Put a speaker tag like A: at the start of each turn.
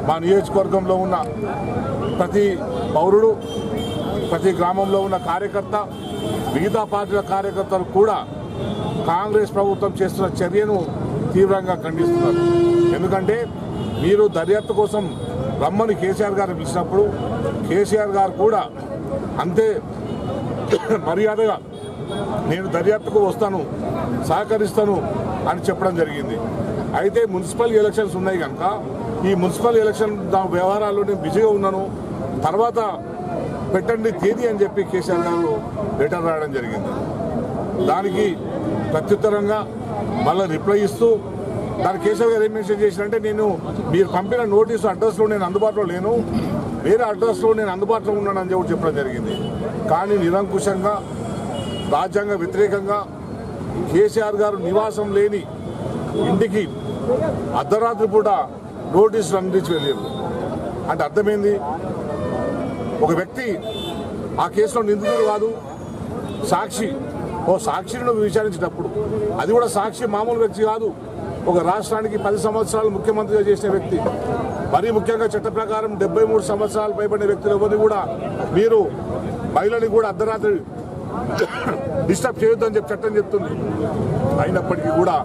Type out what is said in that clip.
A: మా నియోజకవర్గంలో ఉన్న ప్రతి పౌరుడు, ప్రతి గ్రామంలో ఉన్న కార్యకర్త, మిగతా పార్టీల కార్యకర్తలు కూడా కాంగ్రెస్ ప్రభుత్వం చేస్తున్న చర్యను తీవ్రంగా ఖండిస్తున్నారు. ఎందుకంటే మీరు దర్యాప్తు కోసం రమ్మని కేసీఆర్ గారు పిలిచినప్పుడు కేసీఆర్ గారు కూడా అంతే మర్యాదగా నేను దర్యాప్తుకు వస్తాను, సహకరిస్తాను అని చెప్పడం జరిగింది. అయితే మున్సిపల్ ఎలక్షన్స్ ఉన్నాయి కనుక ఈ మున్సిపల్ ఎలక్షన్ వ్యవహారాల్లో నేను బిజీగా ఉన్నాను, తర్వాత పెట్టండి తేదీ అని చెప్పి కేసీఆర్ గారు లెటర్ రాయడం జరిగింది. దానికి ప్రత్యుత్తరంగా మళ్ళీ రిప్లై ఇస్తూ దానికి కేసీఆర్ గారు ఏం మెన్షన్ చేసినంటే, నేను మీరు పంపిన నోటీసు అడ్రస్లో నేను అందుబాటులో లేను, వేరే అడ్రస్లో నేను అందుబాటులో ఉన్నానని చెప్పడం జరిగింది. కానీ నిరంకుశంగా, రాజ్యాంగ వ్యతిరేకంగా కేసీఆర్ గారు నివాసం లేని ఇంటికి అర్ధరాత్రి పూట నోటీసులు అందించి వెళ్ళారు. అంటే అర్థమైంది, ఒక వ్యక్తి ఆ కేసులో నిందితుడు కాదు, సాక్షి. ఓ సాక్షిని నువ్వు విచారించినప్పుడు అది కూడా సాక్షి మామూలు వ్యక్తి కాదు, ఒక రాష్ట్రానికి 10 సంవత్సరాలు ముఖ్యమంత్రిగా చేసిన వ్యక్తి, మరీ ముఖ్యంగా చట్ట ప్రకారం 73 సంవత్సరాలు పైబడిన వ్యక్తులు ఎవరిని కూడా మీరు మహిళని కూడా అర్ధరాత్రి డిస్టర్బ్ చేయొద్దని చెప్పి చట్టం చెప్తుంది. అయినప్పటికీ కూడా